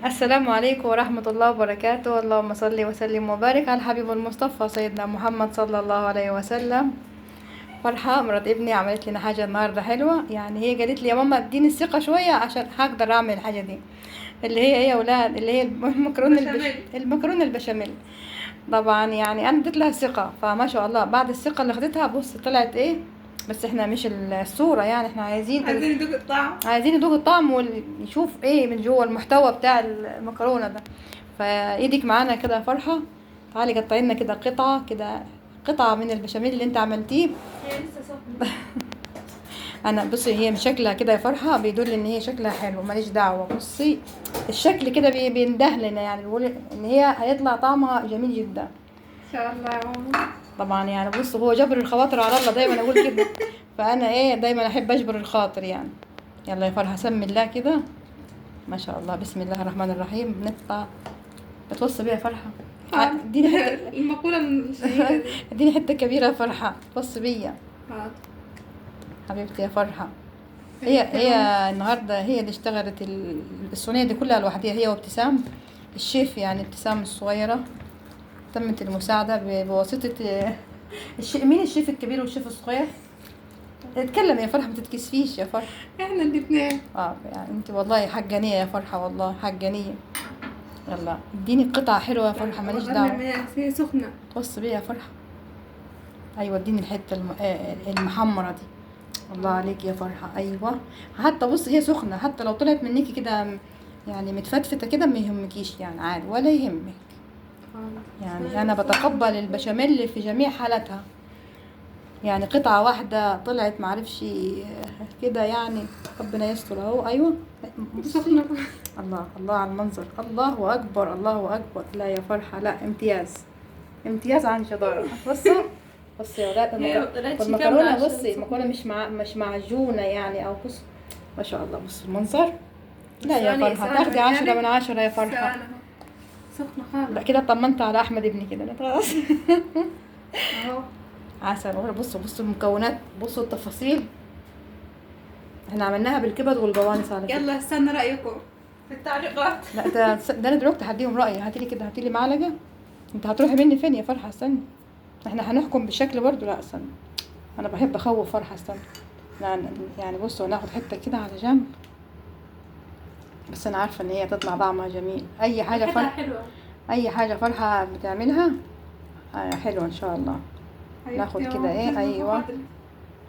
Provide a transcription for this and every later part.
السلام عليكم ورحمة الله وبركاته. اللهم صل وسلم وبارك على الحبيب المصطفى سيدنا محمد صلى الله عليه وسلم. فرحة مرات ابني عملت لنا حاجة النهاردة حلوة، يعني هي قالت لي يا ماما اديني الثقة شوية عشان هقدر اعمل الحاجة دي، اللي هي ايه يا اولاد، اللي هي المكرونة البشاميل. طبعا يعني انا اديت لها ثقة، فما شاء الله بعد الثقة اللي خدتها بص طلعت ايه. بس احنا مش الصورة، يعني احنا عايزين ندوق الطعم. عايزين ندوق الطعم ونشوف ايه من جوه المحتوى بتاع المكرونه ده. فايدك معانا كده يا فرحه، تعالي قطعي لنا كده قطعه كده، قطعه من البشاميل اللي انت عملتيه. هي لسه سخنة. انا بصي هي من شكلها كده يا فرحه بيدل ان هي شكلها حلو، ماليش دعوه. بصي الشكل كده بينده لنا، يعني بيقول ان هي هيطلع طعمها جميل جدا ان شاء الله يا ماما. طبعا. يعني بص هو جبر الخواطر على الله، دايما اقول كده. فانا ايه دايما احب اجبر الخاطر يعني. يلا يا فرحه سمي الله كده، ما شاء الله، بسم الله الرحمن الرحيم. بنقطع، بتوصي بيها فرحة. اديني حتة المقولة الشهيرة دي. اديني حتة كبيرة يا فرحة، توصي بيا حاضر. حبيبتي يا فرحة. هي النهاردة هي اللي اشتغلت الصينية دي كلها لوحدها، هي وابتسام الشيف، يعني ابتسام الصغيرة تمت المساعدة بواسطة مين الشيف الكبير والشيف الصغير؟ اتكلم يا فرحة، ما تتكسفيش يا فرحة. احنا الاثنين. يعني انت والله حقانية يا فرحة، والله حقانية. يلا اديني قطعة حلوة يا فرحة، ماليش دعوة. هي سخنة. توصي بيا يا فرحة. ايوه اديني الحتة المحمرة دي. الله عليك يا فرحة، ايوه. حتى بص هي سخنة، حتى لو طلعت منيكي كده يعني متفتفتة كده ما يهمكيش، يعني عادي ولا يهمك. يعني انا بتقبل البشاميل في جميع حالاتها. يعني قطعة واحدة طلعت معرفش كده، يعني ربنا يستر اهو. ايوه سخنة. الله الله على المنظر، الله اكبر الله اكبر. لا يا فرحة لا، امتياز امتياز عن جدارة. بصي يا ولاد المكرونة، بصي المكرونة مش معجونة يعني، او بص ما شاء الله، بص المنظر. لا يا فرحة تاخدي 10 من 10 يا فرحة. سخنة خالص. لا كده طمنت على احمد ابني كده، لا خلاص. اهو. عسل. بصوا المكونات، بصوا التفاصيل. احنا عملناها بالكبد والجوانس على فكرة. يلا استنى رأيكم في التعليقات. لا ده انا دلوقتي هديهم رأيي. هاتيلي كده، هاتيلي معلقة. انت هتروحي مني فين يا فرحة؟ استني، احنا هنحكم بالشكل برضو. لا استنى، انا بحب اخوف فرحة. استنى، يعني بصوا ناخد حتة كده على جنب. بس انا عارفة ان هي تطلع طعمها جميل. اي حاجة فرحة حلوة. اي حاجة فرحة بتعملها حلوة ان شاء الله. ناخد كده ايه، ايوه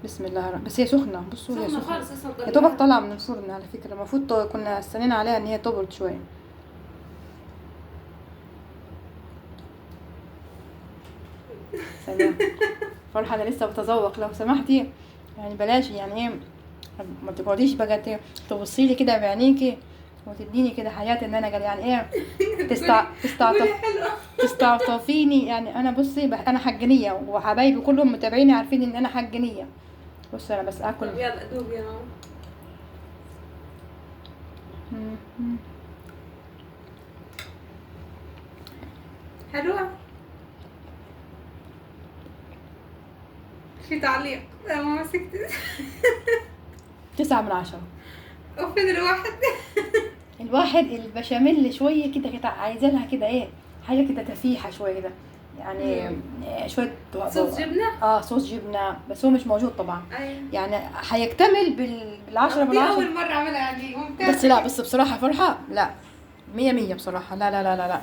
بسم الله الرحمن. بس هي سخنة، بصوا هي سخنة سخنة خالص اصلا. يا دوبك طالعة من الفرن على فكرة. المفروض كنا استنينا عليها ان هي تبرد شوية. ثانية فرحة انا لسه بتذوق، لو سمحتي يعني بلاش يعني ايه، ما تقعديش بقى تبصي لي كده بعينيكي وتديني كده حياة ان انا قال يعني ايه تستعطفيني. يعني انا بصي انا حقانية، وحبايبي كلهم متابعيني عارفين ان انا حقانية. بص انا بس اكل. يلا دوب يا ماما. حلوة. في تعليق يا ماما سكتت. 9 من 10. وفين الواحد البشاميل شوية كده عايزة لها كده ايه، حاجة كده تفيحة شوية كده، يعني شوية صوص جبنة. صوص جبنة، بس هو مش موجود طبعا. أيوة. يعني هيكتمل ب10 من 10. أول مرة أعملها يعني ممتازة. بس لا بس بصراحة فرحة لا 100 بصراحة. لا لا لا لا لا،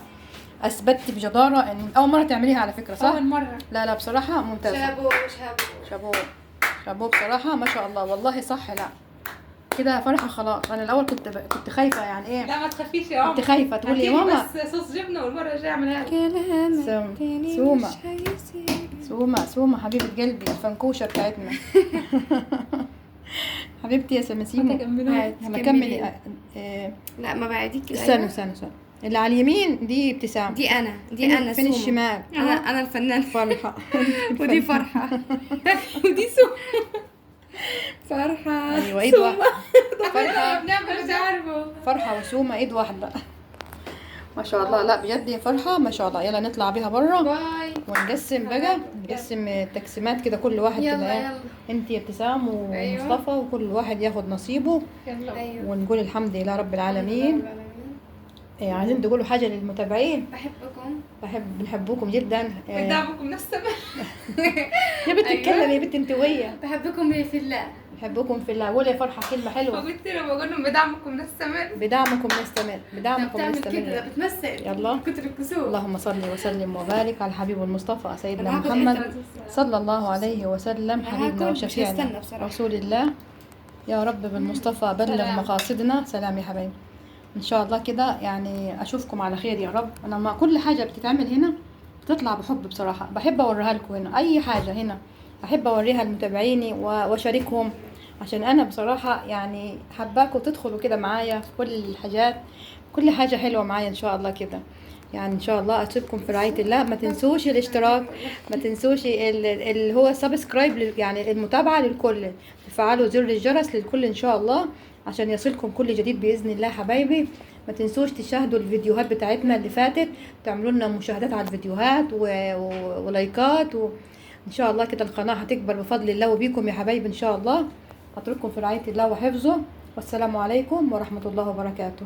اثبتت بجدارة ان اول مرة تعمليها على فكرة، صح؟ أول مرة. لا بصراحة ممتازة. شابو. شابو بصراحة ما شاء الله، والله صح. لا كده يا فرحة خلاص. انا الاول كنت خايفة يعني ايه. لا ما تخافيش يا ماما. كنت خايفة تقولي يا ماما بس صوص جبنة والمرة الجاية أعملها سومة حبيبة قلبي الفنكوشة بتاعتنا. حبيبتي يا سمسيمو. هلا كملي. لا ما بعديك. استنى اللي على اليمين دي ابتسام، دي انا فين الشمال؟ انا الفنان فرحة. ودي فرحة. ودي فرحة. ايوه ايد واحدة. فرحة مش عارفة. فرحة وسومة ايد واحدة. ما شاء الله. لا بجد يا فرحة ما شاء الله. يلا نطلع بيها بره باي. ونقسم بقى، نقسم التقسيمات كده، كل واحد كده ايه، انت يا ابتسام ومصطفى، وكل واحد ياخد نصيبه. يلا. ايوه. ونقول الحمد لله رب العالمين. عايزين تقولوا حاجة للمتابعين؟ بحبكم. بنحبكم جدا. بدعمكم نفس السبب. يا بنت أيوة. اتكلم يا بنت انت ويا. بحبكم في الله. بحبكم في الله. قولي يا فرحة كلمة حلوة. فقلت له بقول لهم بدعمكم نستمر. بدعمكم نستمر. بدعمكم بتعمل كده، نستمر. بتمثل. يلا. كتر الكسوف. اللهم صل وسلم وبارك على الحبيب المصطفى سيدنا أنا هاخد محمد حتة صلى الله عليه وسلم، أنا حبيبنا هاكل، مش وشفيعنا هستنى بصراحة. رسول الله. يا رب بالمصطفى بلغ سلام. مقاصدنا. سلام يا حبايبي. ان شاء الله كده يعني اشوفكم على خير يا رب. انا ما كل حاجه بتتعمل هنا بتطلع بحب بصراحه، بحب اوريها لكم هنا. اي حاجه هنا احب اوريها لمتابعيني واشاركهم، عشان انا بصراحه يعني حباكم تدخلوا كده معايا في كل الحاجات، كل حاجه حلوه معايا ان شاء الله كده. يعني ان شاء الله اسيبكم في رعايه الله. ما تنسوش الاشتراك، ما تنسوش اللي هو سبسكرايب يعني المتابعه للكل، تفعلوا زر الجرس للكل ان شاء الله عشان يصلكم كل جديد باذن الله حبايبي. ما تنسوش تشاهدوا الفيديوهات بتاعتنا اللي فاتت، تعملوا لنا مشاهدات على الفيديوهات ولايكات ان شاء الله كده القناه هتكبر بفضل الله وبيكم يا حبايبي ان شاء الله. اترككم في رعايه الله وحفظه، والسلام عليكم ورحمه الله وبركاته.